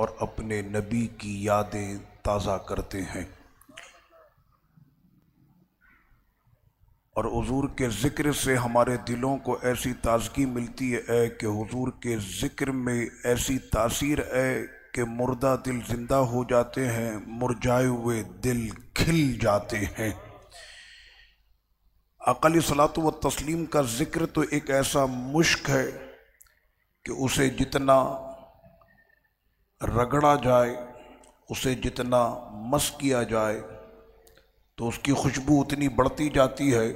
اور اپنے نبی کی یادیں تازہ کرتے ہیں، اور حضور کے ذکر سے ہمارے دلوں کو ایسی تازگی ملتی ہے کہ حضور کے ذکر میں ایسی تاثیر ہے کہ مردہ دل زندہ ہو جاتے ہیں، مرجھائے ہوئے دل کھل جاتے ہیں۔ آقا علیہ الصلوۃ والتسلیم کا ذکر تو ایک ایسا مشک ہے کہ اسے جتنا رگڑا جائے، اسے جتنا مس کیا جائے تو اس کی خوشبو اتنی بڑھتی جاتی ہے۔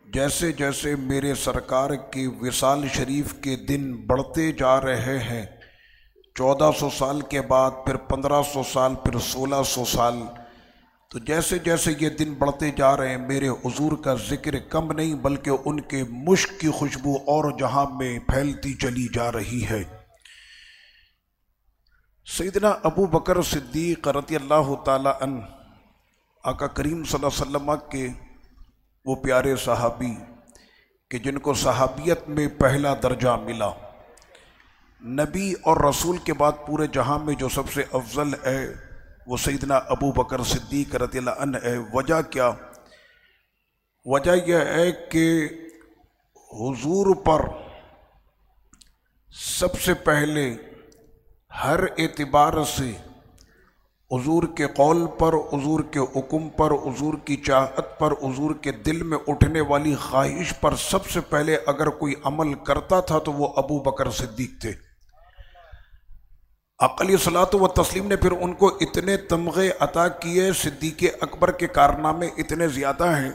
جیسے جیسے میرے سرکار کے وصال شریف کے دن بڑھتے جا رہے ہیں، 1400 سال کے بعد پھر 1500 سال پھر 1600 سال، تو جیسے جیسے یہ دن بڑھتے جا رہے ہیں میرے حضور کا ذکر کم نہیں بلکہ ان کے مشک کی خوشبو اور جہاں میں پھیلتی چلی جا رہی ہے۔ سیدنا ابو بکر صدیق رضی اللہ تعالی عنہ، آقا کریم صلی اللہ علیہ وسلم کے وہ پیارے صحابی کہ جن کو صحابیت میں پہلا درجہ ملا، نبی اور رسول کے بعد پورے جہاں میں جو سب سے افضل ہے وہ سیدنا ابو بکر صدیق رضی اللہ عنہ ہے۔ وجہ کیا؟ وجہ یہ ہے کہ حضور پر سب سے پہلے ہر اعتبار سے، حضور کے قول پر، حضور کے حکم پر، حضور کی چاہت پر، حضور کے دل میں اٹھنے والی خواہش پر سب سے پہلے اگر کوئی عمل کرتا تھا تو وہ ابو بکر صدیق تھے۔ آقا علیہ الصلوۃ والتسلیم نے پھر ان کو اتنے تمغے عطا کیے، صدیق اکبر کے کارنامے اتنے زیادہ ہیں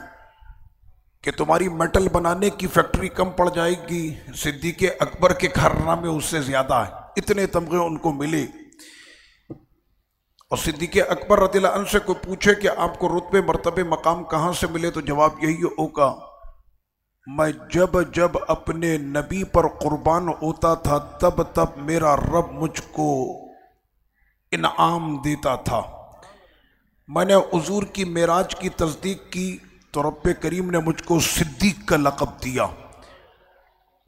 کہ تمہاری میٹل بنانے کی فیکٹری کم پڑ جائے گی، صدیق اکبر کے کارنامے اس سے زیادہ ہیں، اتنے تمغے ان کو ملے۔ اور صدیق اکبر رضی اللہ عنہ سے کوئی پوچھے کہ آپ کو رتبے مرتبے مقام کہاں سے ملے تو جواب یہی ہوگا، میں جب جب اپنے نبی پر قربان ہوتا تھا تب تب میرا رب مجھ کو انعام دیتا تھا۔ میں نے حضور کی معراج کی تصدیق کی تو رب کریم نے مجھ کو صدیق کا لقب دیا۔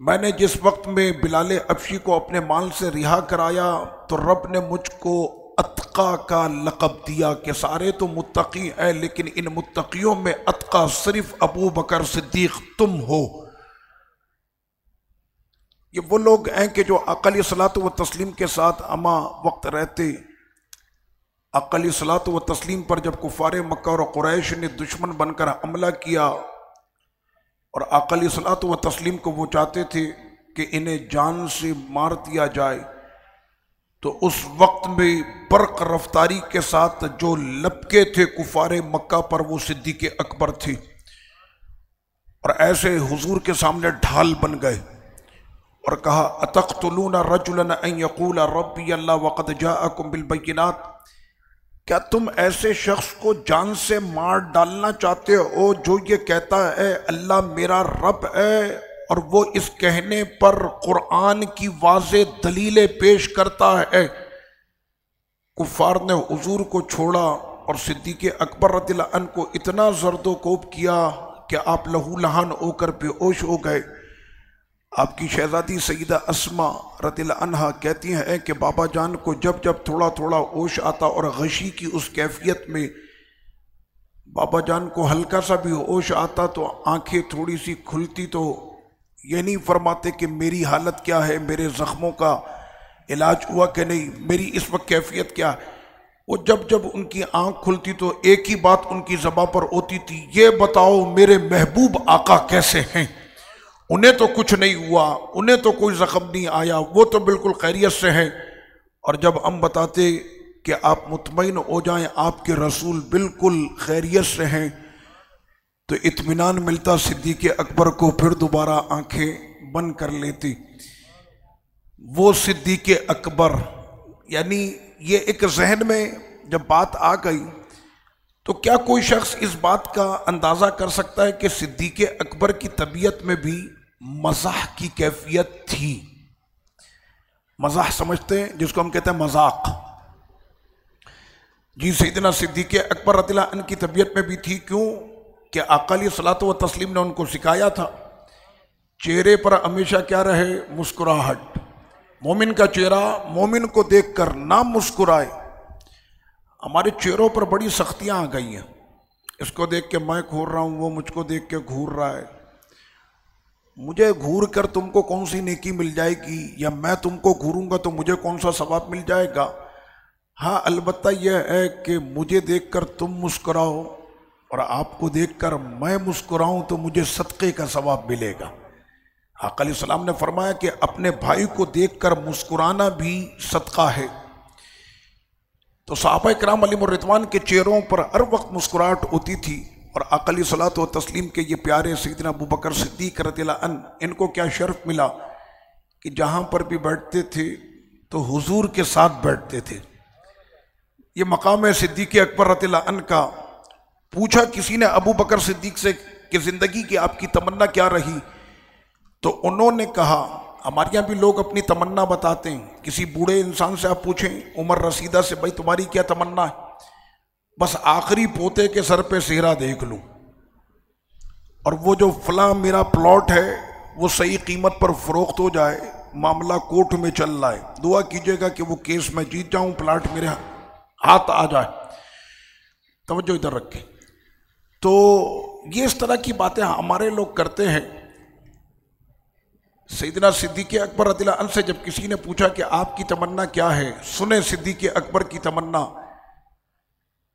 میں نے جس وقت میں بلال حبشی کو اپنے مال سے رہا کرایا تو رب نے مجھ کو اتقا کا لقب دیا کہ سارے تو متقی ہیں لیکن ان متقیوں میں اتقا صرف ابو بکر صدیق تم ہو۔ یہ وہ لوگ ہیں کہ جو آقا علیہ الصلوۃ والتسلیم کے ساتھ ہمہ وقت رہتے۔ آقا علیہ الصلوۃ والتسلیم پر جب کفار مکہ اور قریش نے دشمن بن کر حملہ کیا اور آقا علیہ الصلوۃ والتسلیم کو وہ چاہتے تھے کہ انہیں جان سے مار دیا جائے، تو اس وقت میں برق رفتاری کے ساتھ جو لپکے تھے کفار مکہ پر وہ صدیق اکبر تھے، اور ایسے حضور کے سامنے ڈھال بن گئے اور کہا اتقتلون رجلا ان یقول ربی اللہ وقد جاءکم بالبینات، کیا تم ایسے شخص کو جان سے مار ڈالنا چاہتے ہو جو یہ کہتا ہے اللہ میرا رب ہے، اور وہ اس کہنے پر قرآن کی واضح دلیلیں پیش کرتا ہے؟ کفار نے حضور کو چھوڑا اور صدیق اکبر رضی اللہ عنہ کو اتنا زرد و کوب کیا کہ آپ لہو لہان ہو کر بے ہوش ہو گئے۔ آپ کی شہزادی سیدہ اسماء رضی اللہ عنہا کہتی ہیں کہ بابا جان کو جب جب تھوڑا تھوڑا ہوش آتا اور غشی کی اس کیفیت میں بابا جان کو ہلکا سا بھی ہوش آتا تو آنکھیں تھوڑی سی کھلتی، تو یہ نہیں فرماتے کہ میری حالت کیا ہے، میرے زخموں کا علاج ہوا کہ نہیں، میری اس وقت کیفیت کیا ہے۔ وہ جب جب ان کی آنکھ کھلتی تو ایک ہی بات ان کی زباں پر ہوتی تھی، یہ بتاؤ میرے محبوب آقا کیسے ہیں؟ انہیں تو کچھ نہیں ہوا، انہیں تو کوئی زخم نہیں آیا، وہ تو بالکل خیریت سے ہیں۔ اور جب ہم بتاتے کہ آپ مطمئن ہو جائیں آپ کے رسول بالکل خیریت سے ہیں تو اطمینان ملتا، صدیق اکبر کو پھر دوبارہ آنکھیں بند کر لیتی۔ وہ صدیق اکبر، یعنی یہ ایک ذہن میں جب بات آ گئی تو کیا کوئی شخص اس بات کا اندازہ کر سکتا ہے کہ صدیق اکبر کی طبیعت میں بھی مزاح کی کیفیت تھی؟ مزاح سمجھتے ہیں جس کو ہم کہتے ہیں مذاق؟ جی سیدنا صدیق اکبر رضی اللہ عنہ کی طبیعت میں بھی تھی۔ کیوں کہ آقا علیہ الصلوۃ والتسلیم نے ان کو سکھایا تھا چہرے پر ہمیشہ کیا رہے؟ مسکراہٹ، مومن کا چہرہ مومن کو دیکھ کر نہ مسکرائے۔ ہمارے چہروں پر بڑی سختیاں آ گئی ہیں، اس کو دیکھ کے میں گھور رہا ہوں، وہ مجھ کو دیکھ کے گھور رہا ہے، مجھے گھور کر تم کو کون سی نیکی مل جائے گی، یا میں تم کو گھوروں گا تو مجھے کون سا ثواب مل جائے گا؟ ہاں البتہ یہ ہے کہ مجھے دیکھ کر تم مسکراؤ اور آپ کو دیکھ کر میں مسکراؤں تو مجھے صدقے کا ثواب ملے گا۔ آقا علیہ السلام نے فرمایا کہ اپنے بھائی کو دیکھ کر مسکرانا بھی صدقہ ہے۔ تو صحابہ کرام علیہم الرضوان کے چہروں پر ہر وقت مسکراہٹ ہوتی تھی، اور آقا علیہ الصلوۃ والتسلیم کے یہ پیارے سیدنا ابوبکر صدیق رضی اللہ عنہ، ان کو کیا شرف ملا کہ جہاں پر بھی بیٹھتے تھے تو حضور کے ساتھ بیٹھتے تھے۔ یہ مقام ہے صدیق اکبر رضی اللہ عنہ کا۔ پوچھا کسی نے ابوبکر صدیق سے کہ زندگی کی آپ کی تمنا کیا رہی، تو انہوں نے کہا، ہمارے یہاں بھی لوگ اپنی تمنا بتاتے ہیں، کسی بوڑھے انسان سے آپ پوچھیں عمر رسیدہ سے، بھائی تمہاری کیا تمنا ہے؟ بس آخری پوتے کے سر پہ سہرا دیکھ لوں، اور وہ جو فلاں میرا پلاٹ ہے وہ صحیح قیمت پر فروخت ہو جائے، معاملہ کورٹ میں چل رہا ہے، دعا کیجئے گا کہ وہ کیس میں جیت جاؤں، پلاٹ میرے ہاتھ آ جائے۔ توجہ ادھر رکھیں۔ تو یہ اس طرح کی باتیں ہمارے لوگ کرتے ہیں۔ سیدنا صدیق اکبر رضی اللہ عنہ سے جب کسی نے پوچھا کہ آپ کی تمنا کیا ہے، سنیں صدیق اکبر کی تمنا،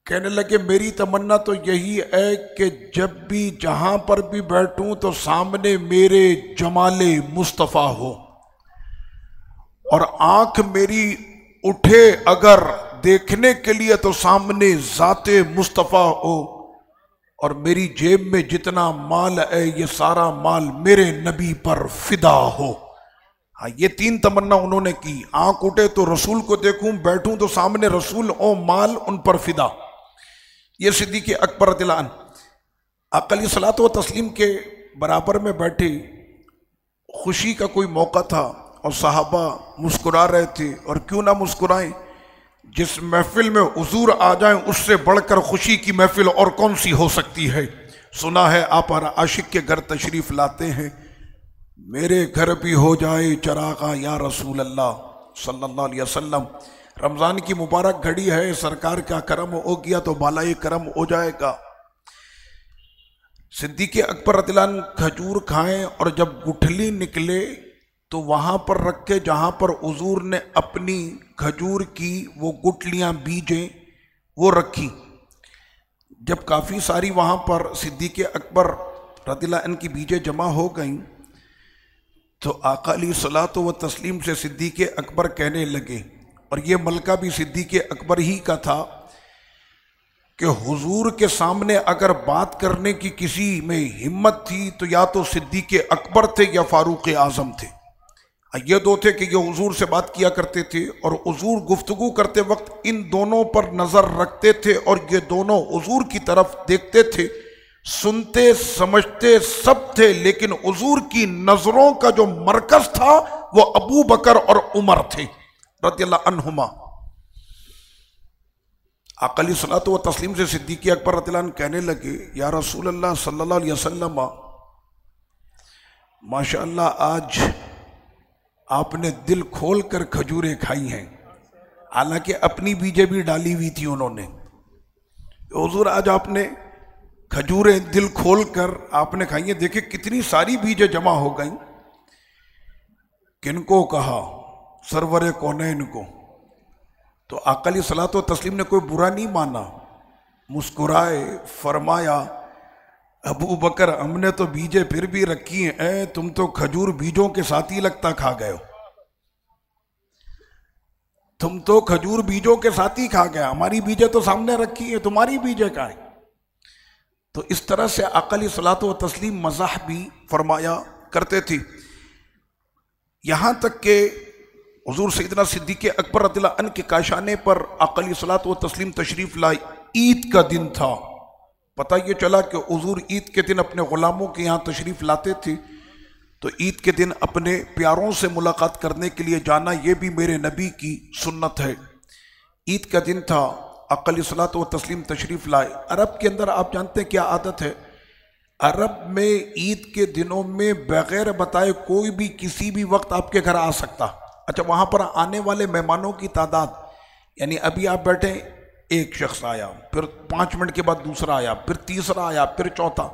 کہنے لگے میری تمنا تو یہی ہے کہ جب بھی جہاں پر بھی بیٹھوں تو سامنے میرے جمال مصطفیٰ ہو، اور آنکھ میری اٹھے اگر دیکھنے کے لیے تو سامنے ذات مصطفیٰ ہو، اور میری جیب میں جتنا مال ہے یہ سارا مال میرے نبی پر فدا ہو۔ ہاں یہ تین تمنا انہوں نے کی، آنکھ اٹھے تو رسول کو دیکھوں، بیٹھوں تو سامنے رسول ہو، مال ان پر فدا۔ یہ صدیق اکبر رضی اللہ عنہ آقا علیہ الصلوۃ والتسلیم کے برابر میں بیٹھے، خوشی کا کوئی موقع تھا اور صحابہ مسکرا رہے تھے، اور کیوں نہ مسکرائیں، جس محفل میں حضور آ جائیں اس سے بڑھ کر خوشی کی محفل اور کون سی ہو سکتی ہے۔ سنا ہے آپ ہر عاشق کے گھر تشریف لاتے ہیں، میرے گھر بھی ہو جائے چراغا یا رسول اللہ صلی اللہ علیہ وسلم۔ رمضان کی مبارک گھڑی ہے، سرکار کا کرم ہو گیا تو بالائے کرم ہو جائے گا۔ صدیق اکبر رضی اللہ عنہ کھجور کھائیں، اور جب گٹھلی نکلے تو وہاں پر رکھے جہاں پر حضور نے اپنی کھجور کی وہ گٹھلیاں بیجیں وہ رکھی۔ جب کافی ساری وہاں پر صدیق اکبر رضی اللہ عنہ کی بیجیں جمع ہو گئیں تو آقا علیہ الصلوۃ والتسلیم سے صدیق اکبر کہنے لگے، اور یہ ملکہ بھی صدیق اکبر ہی کا تھا، کہ حضور کے سامنے اگر بات کرنے کی کسی میں ہمت تھی تو یا تو صدیق اکبر تھے یا فاروق اعظم تھے۔ یہ دو تھے کہ یہ حضور سے بات کیا کرتے تھے، اور حضور گفتگو کرتے وقت ان دونوں پر نظر رکھتے تھے، اور یہ دونوں حضور کی طرف دیکھتے تھے، سنتے سمجھتے سب تھے، لیکن حضور کی نظروں کا جو مرکز تھا وہ ابو بکر اور عمر تھے رضی اللہ عنہما۔ آقا علیہ الصلوۃ والتسلیم سے صدیق اکبر رضی اللہ عنہ کہنے لگے، یا رسول اللہ صلی اللہ علیہ وسلم، ماشاءاللہ آج آپ نے دل کھول کر کھجوریں کھائی ہیں، حالانکہ اپنی بیجیں بھی ڈالی ہوئی تھی انہوں نے۔ حضور آج آپ نے کھجوریں دل کھول کر آپ نے کھائی ہیں، دیکھیں کتنی ساری بیجیں جمع ہو گئیں۔ کن کو کہا؟ سرور کونین کو۔ تو آقا علیہ الصلوۃ والتسلیم نے کوئی برا نہیں مانا، مسکرائے، فرمایا ابو بکر ہم نے تو بیجیں پھر بھی رکھی ہیں، تم تو کھجور بیجوں کے ساتھ ہی لگتا کھا گئے ہو، تم تو کھجور بیجوں کے ساتھ ہی کھا گیا، ہماری بیجیں تو سامنے رکھی ہیں، تمہاری بیجیں کہاں ہیں؟ تو اس طرح سے آقا علیہ الصلوۃ والتسلیم مزاح بھی فرمایا کرتے تھے، یہاں تک کہ حضور سیدنا صدیق اکبر رضی اللہ عنہ کے کاشانے پر آقا علیہ الصلوۃ والتسلیم تشریف لائے، عید کا دن تھا۔ پتہ یہ چلا کہ حضور عید کے دن اپنے غلاموں کے یہاں تشریف لاتے تھے، تو عید کے دن اپنے پیاروں سے ملاقات کرنے کے لیے جانا یہ بھی میرے نبی کی سنت ہے۔ عید کا دن تھا، آقا علیہ الصلوۃ والتسلیم تشریف لائے۔ عرب کے اندر آپ جانتے ہیں کیا عادت ہے، عرب میں عید کے دنوں میں بغیر بتائے کوئی بھی کسی بھی وقت آپ کے گھر آ سکتا، اچھا وہاں پر آنے والے مہمانوں کی تعداد، یعنی ابھی آپ بیٹھے ایک شخص آیا، پھر 5 منٹ کے بعد دوسرا آیا، پھر تیسرا آیا، پھر چوتھا.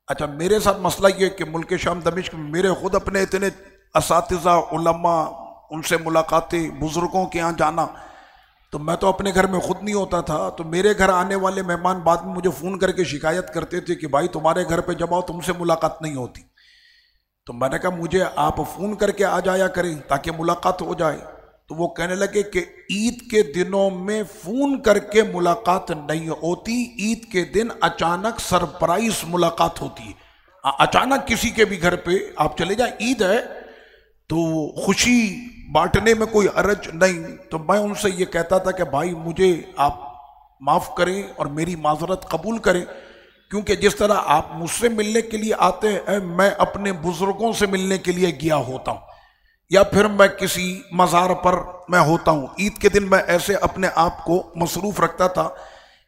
اچھا میرے ساتھ مسئلہ یہ کہ ملک شام دمشق میں میرے خود اپنے اتنے اساتذہ علماء، ان سے ملاقاتیں، بزرگوں کے یہاں جانا، تو میں تو اپنے گھر میں خود نہیں ہوتا تھا، تو میرے گھر آنے والے مہمان بعد میں مجھے فون کر کے شکایت کرتے تھے کہ بھائی تمہارے گھر پہ جب آؤ تم سے ملاقات نہیں ہوتی. تو میں نے کہا مجھے آپ فون کر کے آ جایا کریں تاکہ ملاقات ہو جائے. تو وہ کہنے لگے کہ عید کے دنوں میں فون کر کے ملاقات نہیں ہوتی، عید کے دن اچانک سرپرائز ملاقات ہوتی ہے. اچانک کسی کے بھی گھر پہ آپ چلے جائیں، عید ہے تو خوشی بانٹنے میں کوئی حرج نہیں. تو میں ان سے یہ کہتا تھا کہ بھائی مجھے آپ معاف کریں اور میری معذرت قبول کریں، کیونکہ جس طرح آپ مجھ سے ملنے کے لیے آتے ہیں میں اپنے بزرگوں سے ملنے کے لیے گیا ہوتا ہوں، یا پھر میں کسی مزار پر میں ہوتا ہوں. عید کے دن میں ایسے اپنے آپ کو مصروف رکھتا تھا،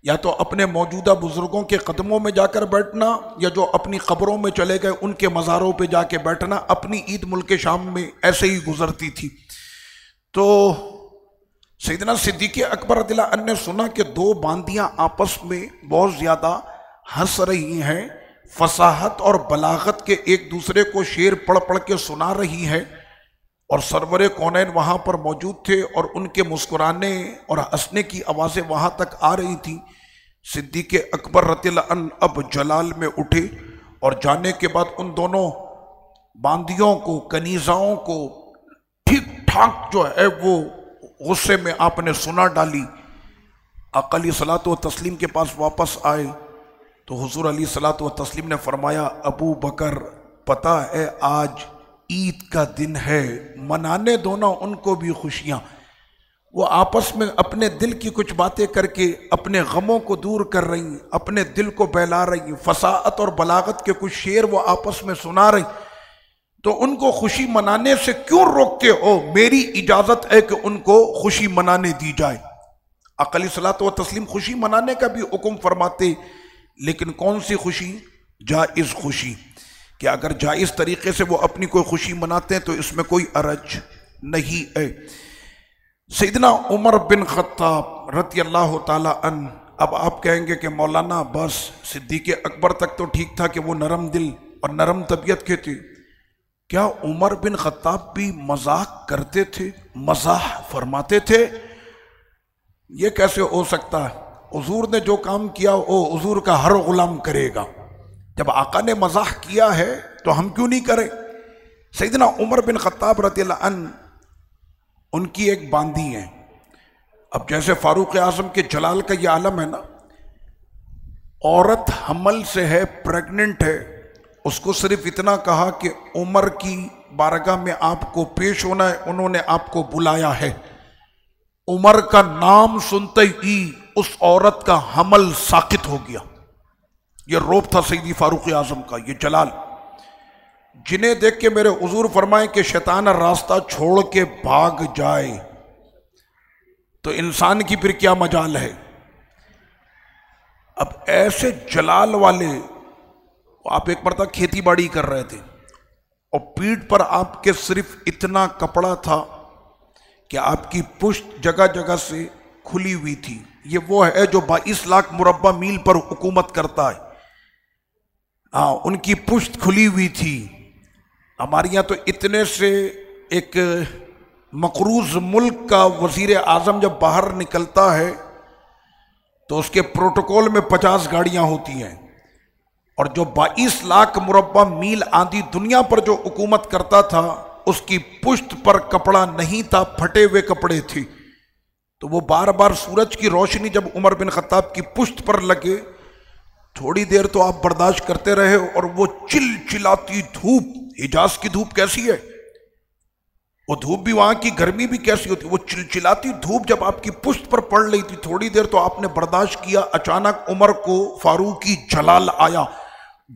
یا تو اپنے موجودہ بزرگوں کے قدموں میں جا کر بیٹھنا، یا جو اپنی قبروں میں چلے گئے ان کے مزاروں پہ جا کے بیٹھنا. اپنی عید ملک شام میں ایسے ہی گزرتی تھی. تو سیدنا صدیق اکبر رضی اللہ عنہ نے سنا کہ 2 باندیاں آپس میں بہت زیادہ ہنس رہی ہیں، فصاحت اور بلاغت کے ایک دوسرے کو شعر پڑھ پڑھ کے سنا رہی ہیں، اور سرور کونین وہاں پر موجود تھے اور ان کے مسکرانے اور ہنسنے کی آوازیں وہاں تک آ رہی تھی. صدیق اکبر رضی اللہ عنہ اب جلال میں اٹھے اور جانے کے بعد ان دونوں باندیوں کو، کنیزاؤں کو ٹھیک ٹھاک جو ہے وہ غصے میں آپ نے سنا ڈالی. آقا علیہ الصلوۃ والتسلیم کے پاس واپس آئے تو حضور علیہ الصلوۃ والتسلیم نے فرمایا ابو بکر پتہ ہے آج عید کا دن ہے، منانے دو نا ان کو بھی خوشیاں. وہ آپس میں اپنے دل کی کچھ باتیں کر کے اپنے غموں کو دور کر رہی، اپنے دل کو بہلا رہی، فصاحت اور بلاغت کے کچھ شعر وہ آپس میں سنا رہی. تو ان کو خوشی منانے سے کیوں روکتے ہو؟ میری اجازت ہے کہ ان کو خوشی منانے دی جائے. آقا علیہ الصلوۃ والتسلیم خوشی منانے کا بھی حکم فرماتے، لیکن کون سی خوشی؟ جائز خوشی، کہ اگر جائز طریقے سے وہ اپنی کوئی خوشی مناتے ہیں تو اس میں کوئی حرج نہیں ہے. سیدنا عمر بن خطاب رضی اللہ تعالی عنہ، اب آپ کہیں گے کہ مولانا بس صدیق اکبر تک تو ٹھیک تھا کہ وہ نرم دل اور نرم طبیعت کے تھے، کیا عمر بن خطاب بھی مذاق کرتے تھے، مزاح فرماتے تھے؟ یہ کیسے ہو سکتا ہے؟ حضور نے جو کام کیا وہ حضور کا ہر غلام کرے گا. جب آقا نے مزاح کیا ہے تو ہم کیوں نہیں کریں؟ سیدنا عمر بن خطاب رضی اللہ عنہ، ان کی ایک باندی ہے. اب جیسے فاروق اعظم کے جلال کا یہ عالم ہے نا، عورت حمل سے ہے، پریگننٹ ہے، اس کو صرف اتنا کہا کہ عمر کی بارگاہ میں آپ کو پیش ہونا ہے، انہوں نے آپ کو بلایا ہے. عمر کا نام سنتے ہی اس عورت کا حمل ساقط ہو گیا. یہ روب تھا سیدی فاروق اعظم کا، یہ جلال، جنہیں دیکھ کے میرے حضور فرمائیں کہ شیطان راستہ چھوڑ کے بھاگ جائے تو انسان کی پھر کیا مجال ہے. اب ایسے جلال والے، آپ ایک مرتبہ کھیتی باڑی کر رہے تھے اور پیٹھ پر آپ کے صرف اتنا کپڑا تھا کہ آپ کی پشت جگہ جگہ سے کھلی ہوئی تھی. یہ وہ ہے جو 22 لاکھ مربع میل پر حکومت کرتا ہے. ان کی پشت کھلی ہوئی تھی. ہمارے یہاں تو اتنے سے ایک مقروض ملک کا وزیر اعظم جب باہر نکلتا ہے تو اس کے پروٹوکول میں 50 گاڑیاں ہوتی ہیں، اور جو 22 لاکھ مربع میل آندھی دنیا پر جو حکومت کرتا تھا اس کی پشت پر کپڑا نہیں تھا، پھٹے ہوئے کپڑے تھے. تو وہ بار بار سورج کی روشنی جب عمر بن خطاب کی پشت پر لگے، تھوڑی دیر تو آپ برداشت کرتے رہے، اور وہ چلاتی دھوپ، حجاز کی دھوپ کیسی ہے، وہ دھوپ بھی وہاں کی گرمی بھی کیسی ہوتی، وہ چلاتی دھوپ جب آپ کی پشت پر پڑ رہی تھی، تھوڑی دیر تو آپ نے برداشت کیا. اچانک عمر کو فاروقی جلال آیا،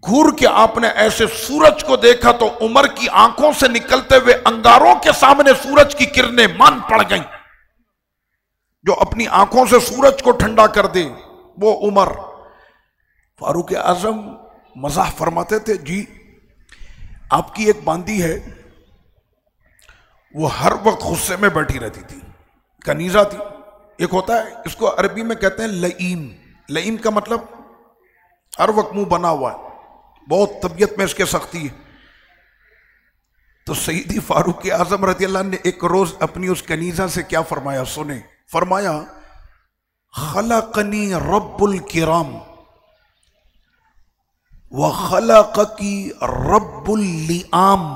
گھور کے آپ نے ایسے سورج کو دیکھا تو عمر کی آنکھوں سے نکلتے ہوئے انگاروں کے سامنے سورج کی کرنیں مان پڑ گئیں. جو اپنی آنکھوں سے سورج کو ٹھنڈا کر دے وہ عمر. فاروق اعظم مزاح فرماتے تھے، جی آپ کی ایک باندی ہے، وہ ہر وقت غصے میں بیٹھی رہتی تھی، کنیزہ تھی۔ ایک ہوتا ہے، اس کو عربی میں کہتے ہیں لئیم، لئیم کا مطلب ہر وقت منہ بنا ہوا ہے، بہت طبیعت میں اس کے سختی ہے۔ تو سیدی فاروق اعظم رضی اللہ عنہ نے ایک روز اپنی اس کنیزہ سے کیا فرمایا، سنیں، فرمایا خلقنی رب الکرام وخلقکی رب اللئام،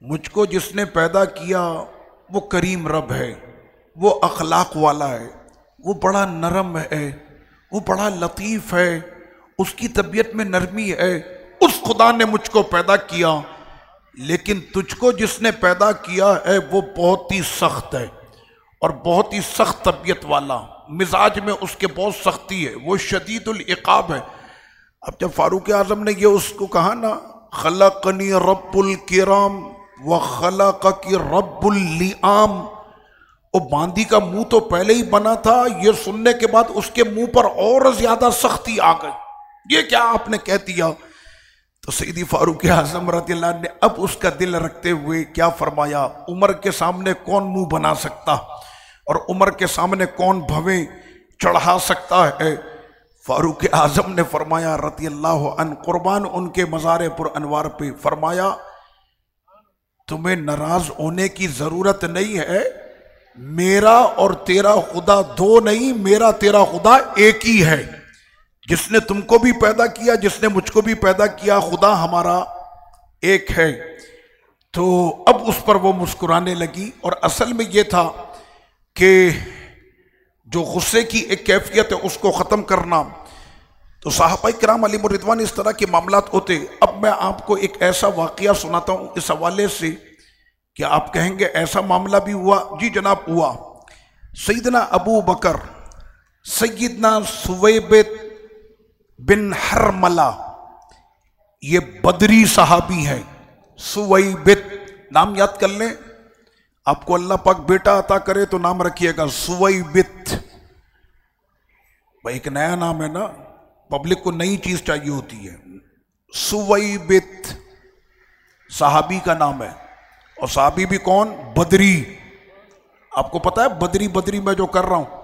مجھ کو جس نے پیدا کیا وہ کریم رب ہے، وہ اخلاق والا ہے، وہ بڑا نرم ہے، وہ بڑا لطیف ہے، اس کی طبیعت میں نرمی ہے، اس خدا نے مجھ کو پیدا کیا۔ لیکن تجھ کو جس نے پیدا کیا ہے وہ بہت ہی سخت ہے اور بہت ہی سخت طبیعت والا، مزاج میں اس کے بہت سختی ہے، وہ شدید العقاب ہے۔ اب جب فاروق اعظم نے یہ اس کو کہا نا خلقنی رب الکرام وخلقک رب اللئام، وہ باندی کا منہ تو پہلے ہی بنا تھا، یہ سننے کے بعد اس کے منہ پر اور زیادہ سختی آ گئی، یہ کیا آپ نے کہہ دیا؟ تو سیدی فاروق اعظم رضی اللہ عنہ نے اب اس کا دل رکھتے ہوئے کیا فرمایا، عمر کے سامنے کون منہ بنا سکتا اور عمر کے سامنے کون بھویں چڑھا سکتا ہے؟ فاروق اعظم نے فرمایا رضی اللہ عنہ، قربان ان کے مزار پر انوار پہ، فرمایا تمہیں ناراض ہونے کی ضرورت نہیں ہے، میرا اور تیرا خدا دو نہیں، میرا تیرا خدا ایک ہی ہے، جس نے تم کو بھی پیدا کیا، جس نے مجھ کو بھی پیدا کیا، خدا ہمارا ایک ہے۔ تو اب اس پر وہ مسکرانے لگی، اور اصل میں یہ تھا کہ جو غصے کی ایک کیفیت ہے اس کو ختم کرنا۔ تو صحابہ کرام علیہم الرضوان اس طرح کے معاملات ہوتے۔ اب میں آپ کو ایک ایسا واقعہ سناتا ہوں اس حوالے سے کہ آپ کہیں گے ایسا معاملہ بھی ہوا؟ جی جناب ہوا۔ سیدنا ابو بکر، سیدنا سویبت بن حرملہ، یہ بدری صحابی ہیں۔ سویبت نام یاد کر لیں، آپ کو اللہ پاک بیٹا عطا کرے تو نام رکھیے گا سویبت۔ بھائی ایک نیا نام ہے نا، پبلک کو نئی چیز چاہیے ہوتی ہے۔ سویبت صحابی کا نام ہے، اور صحابی بھی کون؟ بدری۔ آپ کو پتا ہے بدری میں جو کر رہا ہوں،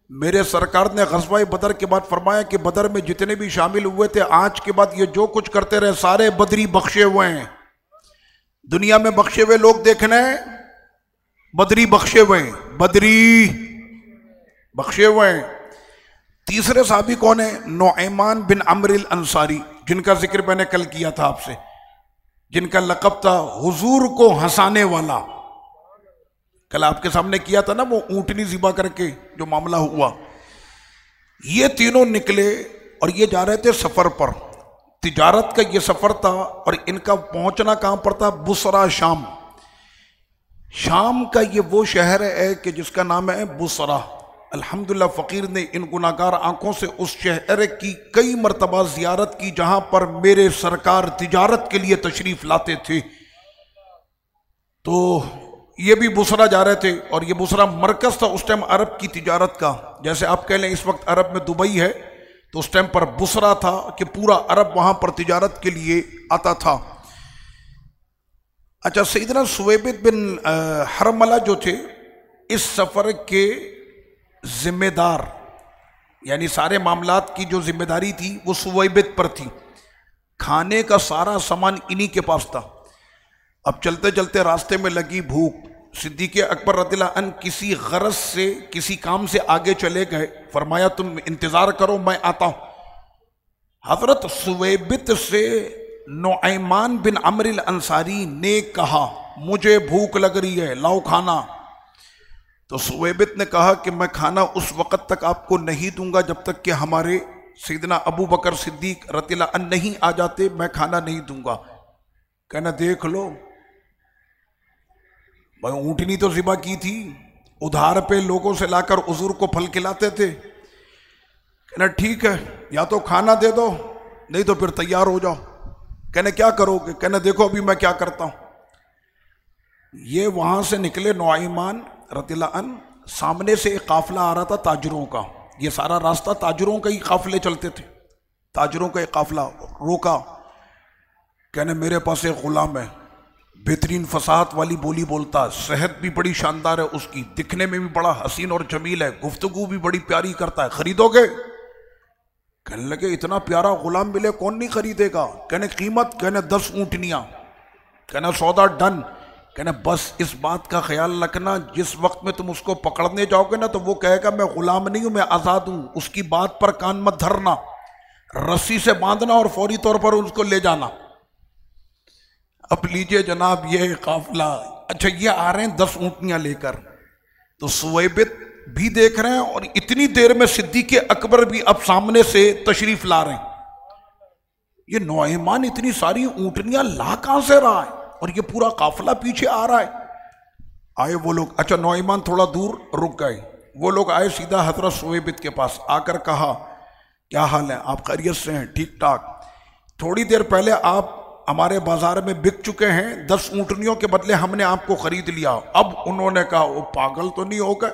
میرے سرکار نے غزوہ بدر کے بعد فرمایا کہ بدر میں جتنے بھی شامل ہوئے تھے آج کے بعد یہ جو کچھ کرتے رہے سارے بدری بخشے ہوئے ہیں۔ دنیا میں بخشے ہوئے لوگ دیکھنا ہے، بدری بخشے ہوئے ہیں، بدری بخشے ہوئے ہیں۔ تیسرے صحابی کون ہیں؟ نعیمان بن عمرو الانصاری، جن کا ذکر میں نے کل کیا تھا آپ سے، جن کا لقب تھا حضور کو ہنسانے والا۔ کل آپ کے سامنے کیا تھا نا وہ اونٹنی ذبح کر کے جو معاملہ ہوا۔ یہ تینوں نکلے اور یہ جا رہے تھے سفر پر، تجارت کا یہ سفر تھا، اور ان کا پہنچنا کہاں پر تھا؟ بصرہ، شام۔ شام کا یہ وہ شہر ہے کہ جس کا نام ہے بصرہ۔ الحمدللہ فقیر نے ان گناہگار آنکھوں سے اس شہر کی کئی مرتبہ زیارت کی جہاں پر میرے سرکار تجارت کے لیے تشریف لاتے تھے۔ تو یہ بھی بصرہ جا رہے تھے، اور یہ بصرہ مرکز تھا اس ٹائم عرب کی تجارت کا، جیسے آپ کہہ لیں اس وقت عرب میں دبئی ہے، تو اس ٹائم پر بصرہ تھا کہ پورا عرب وہاں پر تجارت کے لیے آتا تھا۔ اچھا، سیدنا سویبت بن حرملہ جو تھے اس سفر کے ذمہ دار، یعنی سارے معاملات کی جو ذمہ داری تھی وہ سویبت پر تھی، کھانے کا سارا سامان انہی کے پاس تھا۔ اب چلتے چلتے راستے میں لگی بھوک، صدیق اکبر رضی اللہ عنہ کسی غرض سے کسی کام سے آگے چلے گئے، فرمایا تم انتظار کرو میں آتا ہوں۔ حضرت سویبت سے نعیمان بن عمرو الانصاری نے کہا مجھے بھوک لگ رہی ہے، لاؤ کھانا۔ تو سویبت نے کہا کہ میں کھانا اس وقت تک آپ کو نہیں دوں گا جب تک کہ ہمارے سیدنا ابو بکر صدیق رضی اللہ عنہ نہیں آ جاتے، میں کھانا نہیں دوں گا۔ کہنا دیکھ لو میں اونٹنی تو ذبح کی تھی، ادھار پہ لوگوں سے لا کر حضور کو پھل کھلاتے تھے۔ کہنا ٹھیک ہے، یا تو کھانا دے دو نہیں تو پھر تیار ہو جاؤ۔ کہنا کیا کرو گے؟ کہنا دیکھو ابھی میں کیا کرتا ہوں۔ یہ وہاں سے نکلے نعیمان رضی اللہ عنہ، سامنے سے ایک قافلہ آ رہا تھا تاجروں کا، یہ سارا راستہ تاجروں کا ہی قافلے چلتے تھے، تاجروں کا ایک قافلہ روکا۔ کہنے میرے پاس ایک غلام ہے، بہترین فصاحت والی بولی بولتا ہے، صحت بھی بڑی شاندار ہے اس کی، دکھنے میں بھی بڑا حسین اور جمیل ہے، گفتگو بھی بڑی پیاری کرتا ہے، خریدو گے؟ کہنے لگے اتنا پیارا غلام ملے کون نہیں خریدے گا؟ کہنے قیمت؟ کہنے 10 اونٹنیاں۔ کہنا سودا ڈن۔ کہنا بس اس بات کا خیال رکھنا جس وقت میں تم اس کو پکڑنے جاؤ گے نا تو وہ کہے گا میں غلام نہیں ہوں، میں آزاد ہوں، اس کی بات پر کان مت دھرنا، رسی سے باندھنا اور فوری طور پر اس کو لے جانا۔ اب لیجئے جناب یہ قافلہ، اچھا یہ آ رہے ہیں 10 اونٹنیاں لے کر، تو سویبت بھی دیکھ رہے ہیں اور اتنی دیر میں صدیق اکبر بھی اب سامنے سے تشریف لا رہے ہیں۔ یہ نعمان اتنی ساری اونٹنیاں لا کہاں سے رہا ہے اور یہ پورا قافلہ پیچھے آ رہا ہے؟ آئے وہ لوگ، اچھا نعمان تھوڑا دور رک گئے، وہ لوگ آئے سیدھا حضرت سویبت کے پاس، آ کر کہا کیا حال ہے؟ آپ خیریت سے ہیں؟ ٹھیک ٹھاک، تھوڑی دیر پہلے آپ ہمارے بازار میں بک چکے ہیں، 10 اونٹنیوں کے بدلے ہم نے آپ کو خرید لیا۔ اب انہوں نے کہا وہ پاگل تو نہیں ہو گئے،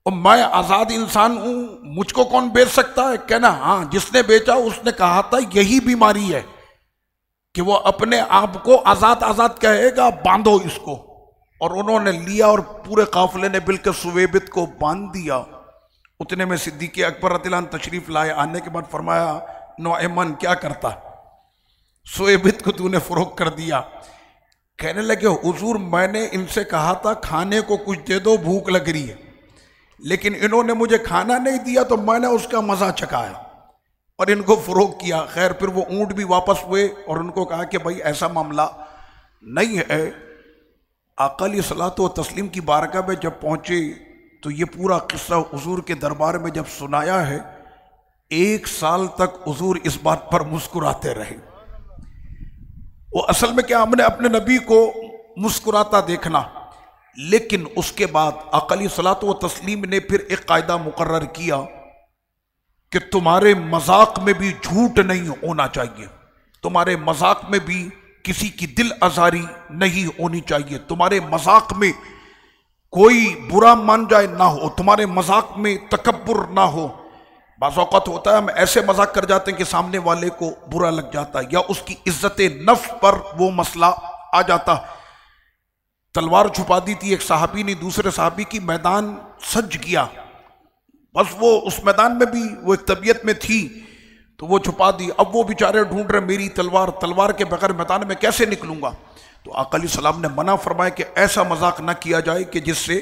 اور میں آزاد انسان ہوں، مجھ کو کون بیچ سکتا ہے؟ کہنا ہاں جس نے بیچا اس نے کہا تھا یہی بیماری ہے کہ وہ اپنے آپ کو آزاد آزاد کہے گا، باندھو اس کو۔ اور انہوں نے لیا اور پورے قافلے نے مل کر سویبت کو باندھ دیا۔ اتنے میں صدیق اکبر رضی اللہ عنہ تشریف لائے، آنے کے بعد فرمایا نعمان کیا کرتا؟ سویبت کو تو نے فروخت کر دیا۔ کہنے لگے حضور میں نے ان سے کہا تھا کھانے کو کچھ دے دو، بھوک لگ رہی ہے، لیکن انہوں نے مجھے کھانا نہیں دیا تو میں نے اس کا مزہ چکھایا اور ان کو فروخت کیا۔ خیر پھر وہ اونٹ بھی واپس ہوئے اور ان کو کہا کہ بھائی ایسا معاملہ نہیں ہے۔ آقا علیہ الصلوۃ والتسلیم کی بارگاہ میں جب پہنچے تو یہ پورا قصہ حضور کے دربار میں جب سنایا ہے، 1 سال تک حضور اس بات پر مسکراتے رہے۔ وہ اصل میں کیا، ہم نے اپنے نبی کو مسکراتا دیکھنا، لیکن اس کے بعد آقا علیہ الصلوۃ والتسلیم نے پھر ایک قاعدہ مقرر کیا کہ تمہارے مذاق میں بھی جھوٹ نہیں ہونا چاہیے، تمہارے مذاق میں بھی کسی کی دل آزاری نہیں ہونی چاہیے، تمہارے مذاق میں کوئی برا مان جائے نہ ہو، تمہارے مذاق میں تکبر نہ ہو۔ بعض اوقات ہوتا ہے ہم ایسے مذاق کر جاتے ہیں کہ سامنے والے کو برا لگ جاتا ہے یا اس کی عزت نفس پر وہ مسئلہ آ جاتا۔ تلوار چھپا دی تھی ایک صحابی نے دوسرے صحابی کی، میدان سج گیا، بس وہ اس میدان میں بھی وہ ایک طبیعت میں تھی تو وہ چھپا دی۔ اب وہ بیچارے ڈھونڈ رہے میری تلوار کے بغیر میدان میں کیسے نکلوں گا؟ تو آقا علیہ السلام نے منع فرمایا کہ ایسا مذاق نہ کیا جائے کہ جس سے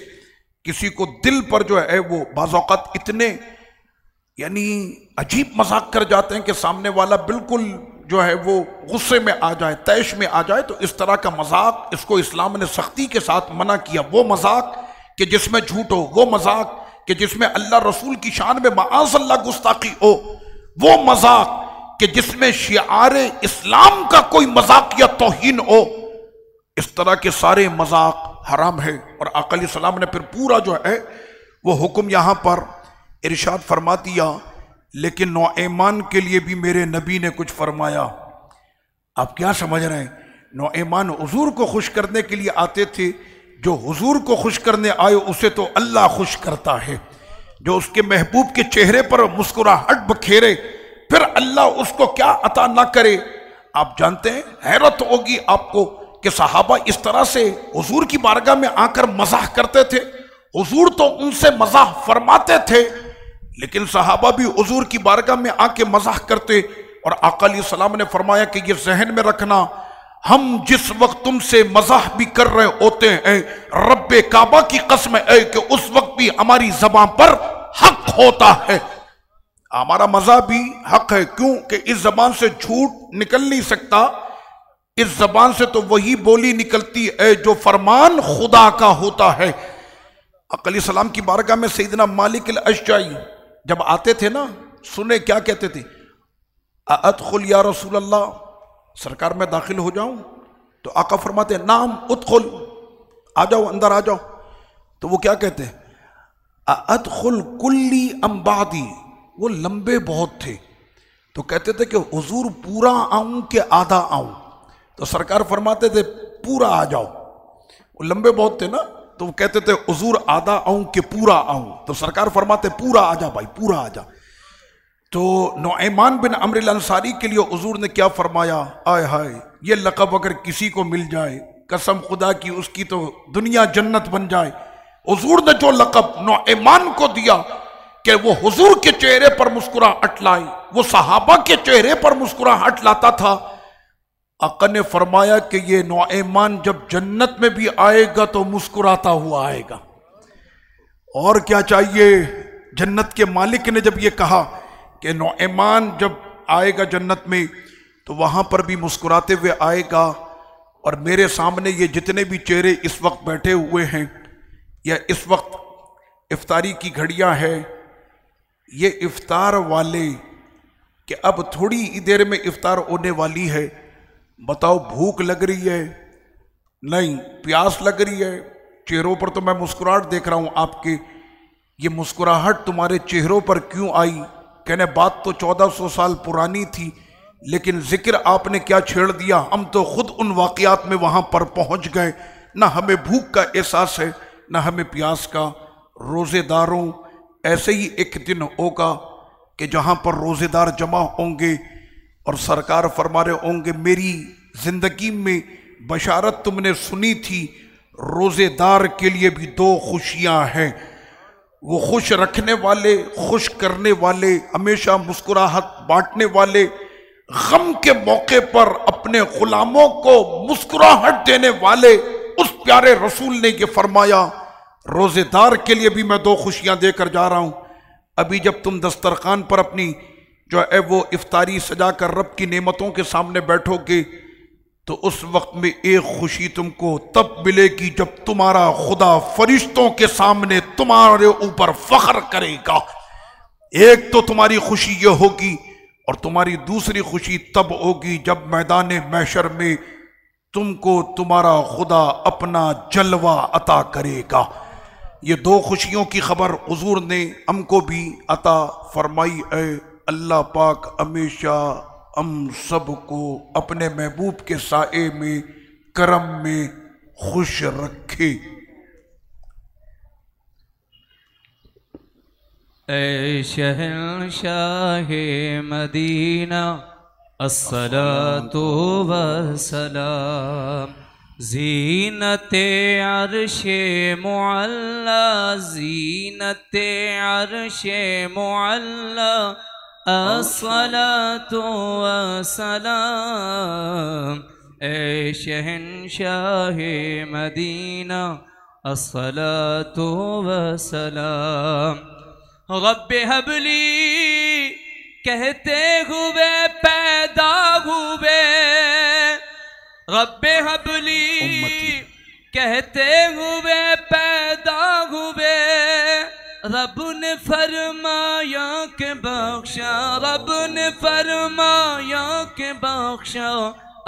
کسی کو دل پر جو ہے وہ بعض اوقات اتنے یعنی عجیب مذاق کر جاتے ہیں کہ سامنے والا بالکل جو ہے وہ غصے میں آ جائے، طیش میں آ جائے۔ تو اس طرح کا مذاق اس کو اسلام نے سختی کے ساتھ منع کیا۔ وہ مذاق کہ جس میں جھوٹ ہو، وہ مذاق کہ جس میں اللہ رسول کی شان میں معاذ اللہ گستاخی ہو، وہ مذاق کہ جس میں شعار اسلام کا کوئی مذاق یا توہین ہو، اس طرح کے سارے مذاق حرام ہے۔ اور آقا علیہ السلام نے پھر پورا جو ہے وہ حکم یہاں پر ارشاد فرما دیا، لیکن نعمان کے لیے بھی میرے نبی نے کچھ فرمایا۔ آپ کیا سمجھ رہے ہیں؟ نعمان حضور کو خوش کرنے کے لیے آتے تھے، جو حضور کو خوش کرنے آئے اسے تو اللہ خوش کرتا ہے، جو اس کے محبوب کے چہرے پر مسکراہٹ بکھیرے پھر اللہ اس کو کیا عطا نہ کرے۔ آپ جانتے ہیں، حیرت ہوگی آپ کو کہ صحابہ اس طرح سے حضور کی بارگاہ میں آ کر مزاح کرتے تھے، حضور تو ان سے مزاح فرماتے تھے لیکن صحابہ بھی حضور کی بارگاہ میں آ کے مزاح کرتے۔ اور آقا علیہ السلام نے فرمایا کہ یہ ذہن میں رکھنا، ہم جس وقت تم سے مزاح بھی کر رہے ہوتے ہیں، رب کعبہ کی قسم ہے کہ اس وقت بھی ہماری زبان پر حق ہوتا ہے، ہمارا مزاح بھی حق ہے۔ کیوں کہ اس زبان سے جھوٹ نکل نہیں سکتا، اس زبان سے تو وہی بولی نکلتی ہے جو فرمان خدا کا ہوتا ہے۔ آقا علیہ السلام کی بارگاہ میں سیدنا مالک الاشجعی جب آتے تھے نا، سنے کیا کہتے تھے؟ ادخل یا رسول اللہ، سرکار میں داخل ہو جاؤں؟ تو آقا فرماتے نعم ادخل، آ جاؤ اندر آ جاؤ۔ تو وہ کیا کہتے ہیں؟ ادخل کلی ام بعدی، وہ لمبے بہت تھے تو کہتے تھے کہ حضور پورا آؤں کہ آدھا آؤں؟ تو سرکار فرماتے تھے پورا آ جاؤ۔ وہ لمبے بہت تھے نا تو وہ کہتے تھے حضور آدھا آؤں کہ پورا آؤں؟ تو سرکار فرماتے پورا آ جا بھائی، پورا آ جا۔ تو نعمان بن عمرو الانصاری کے لیے حضور نے کیا فرمایا؟ آئے ہائے، یہ لقب اگر کسی کو مل جائے قسم خدا کی اس کی تو دنیا جنت بن جائے۔ حضور نے جو لقب نعمان کو دیا کہ وہ حضور کے چہرے پر مسکراہٹ لائے، وہ صحابہ کے چہرے پر مسکراہٹ لاتا تھا، آقا نے فرمایا کہ یہ نعمان جب جنت میں بھی آئے گا تو مسکراتا ہوا آئے گا۔ اور کیا چاہیے؟ جنت کے مالک نے جب یہ کہا کہ نعمان جب آئے گا جنت میں تو وہاں پر بھی مسکراتے ہوئے آئے گا، اور میرے سامنے یہ جتنے بھی چہرے اس وقت بیٹھے ہوئے ہیں، یا اس وقت افطاری کی گھڑیاں ہے، یہ افطار والے کہ اب تھوڑی ہی دیر میں افطار ہونے والی ہے، بتاؤ بھوک لگ رہی ہے؟ نہیں، پیاس لگ رہی ہے؟ چہروں پر تو میں مسکراہٹ دیکھ رہا ہوں آپ کے، یہ مسکراہٹ تمہارے چہروں پر کیوں آئی؟ کہنے بات تو 1400 سال پرانی تھی، لیکن ذکر آپ نے کیا چھیڑ دیا، ہم تو خود ان واقعات میں وہاں پر پہنچ گئے، نہ ہمیں بھوک کا احساس ہے نہ ہمیں پیاس کا۔ روزے داروں، ایسے ہی ایک دن ہوگا کہ جہاں پر روزے دار جمع ہوں گے اور سرکار فرما رہے ہوں گے میری زندگی میں بشارت تم نے سنی تھی، روزے دار کے لیے بھی 2 خوشیاں ہیں، وہ خوش رکھنے والے، خوش کرنے والے، ہمیشہ مسکراہٹ بانٹنے والے، غم کے موقع پر اپنے غلاموں کو مسکراہٹ دینے والے۔ اس پیارے رسول نے یہ فرمایا روزے دار کے لیے بھی میں 2 خوشیاں دے کر جا رہا ہوں۔ ابھی جب تم دسترخوان پر اپنی جو ہے وہ افطاری سجا کر رب کی نعمتوں کے سامنے بیٹھو گے تو اس وقت میں ایک خوشی تم کو تب ملے گی جب تمہارا خدا فرشتوں کے سامنے تمہارے اوپر فخر کرے گا۔ ایک تو تمہاری خوشی یہ ہوگی، اور تمہاری دوسری خوشی تب ہوگی جب میدان محشر میں تم کو تمہارا خدا اپنا جلوہ عطا کرے گا۔ یہ 2 خوشیوں کی خبر حضور نے ہم کو بھی عطا فرمائی۔ اے اللہ پاک ہمیشہ ہم سب کو اپنے محبوب کے سائے میں، کرم میں خوش رکھے۔ اے شہنشاہ مدینہ الصلاۃ والسلام، زینت عرش معلی، زینت عرش معلی، الصلاۃ والسلام، اے شہنشاہ مدینہ الصلاۃ والسلام۔ رب حب لی کہتے ہوئے پیدا ہوئے، رب حب لی کہتے ہوئے پیدا ہوئے، رب نے فرمایا کہ بخشا، رب نے فرمایا کہ بخشا،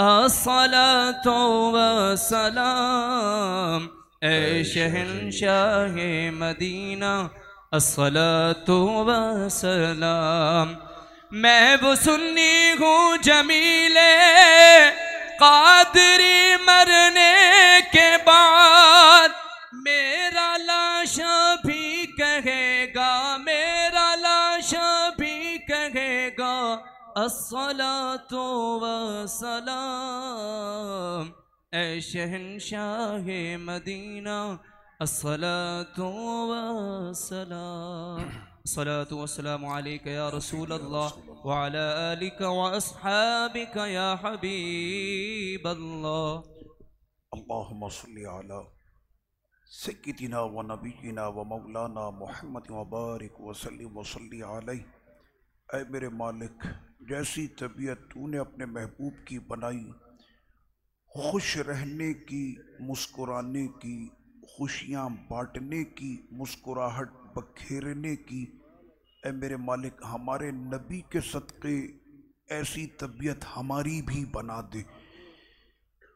الصلاۃ والسلام، اے شہنشاہ مدینہ الصلاۃ والسلام۔ میں وہ سنی ہوں جمیل قادری، مرنے کے بعد میرا لاشا بھی کہے گا، میرا لاشا بھی کہے گا، الصلاۃ والسلام، اے شہنشاہ مدینہ الصلاۃ والسلام۔ الصلاۃ والسلام علیک یا رسول اللہ وعلی آلک واصحابک یا حبیب اللہ۔ اللہم صلی علی سیدنا و نبینا و مولانا محمد وبارک وسلم وصلی علیہ۔ اے میرے مالک، جیسی طبیعت تو نے اپنے محبوب کی بنائی، خوش رہنے کی، مسکرانے کی، خوشیاں بانٹنے کی، مسکراہٹ بکھیرنے کی، اے میرے مالک ہمارے نبی کے صدقے ایسی طبیعت ہماری بھی بنا دے،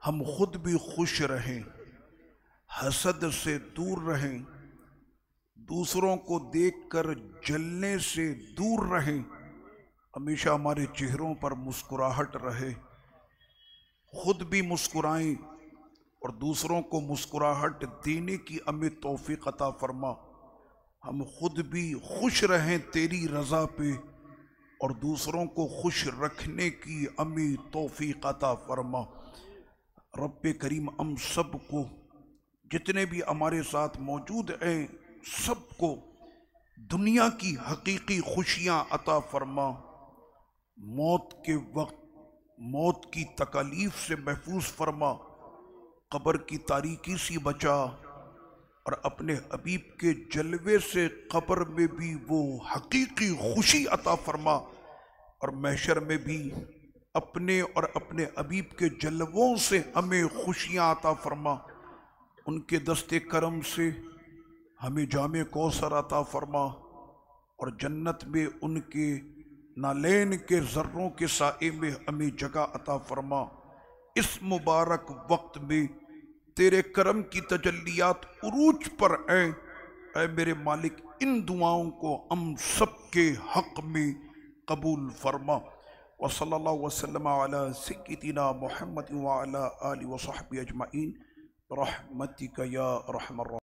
ہم خود بھی خوش رہیں، حسد سے دور رہیں، دوسروں کو دیکھ کر جلنے سے دور رہیں، ہمیشہ ہمارے چہروں پر مسکراہٹ رہے، خود بھی مسکرائیں اور دوسروں کو مسکراہٹ دینے کی ہمیں توفیق عطا فرما، ہم خود بھی خوش رہیں تیری رضا پہ اور دوسروں کو خوش رکھنے کی ہمیں توفیق عطا فرما۔ رب کریم ہم سب کو، جتنے بھی ہمارے ساتھ موجود ہیں، سب کو دنیا کی حقیقی خوشیاں عطا فرما، موت کے وقت موت کی تکالیف سے محفوظ فرما، قبر کی تاریکی سے بچا، اور اپنے حبیب کے جلوے سے قبر میں بھی وہ حقیقی خوشی عطا فرما، اور محشر میں بھی اپنے اور اپنے حبیب کے جلووں سے ہمیں خوشیاں عطا فرما، ان کے دست کرم سے ہمیں جام کوثر عطا فرما، اور جنت میں ان کے نالین کے ذروں کے سائے میں ہمیں جگہ عطا فرما۔ اس مبارک وقت میں تیرے کرم کی تجلیات عروج پر ہیں، اے میرے مالک ان دعاؤں کو ہم سب کے حق میں قبول فرما۔ وصلی اللہ وسلم علی سیدنا محمد وعلی آلہ وصحبہ اجمعین برحمتک یا ارحم الراحمین۔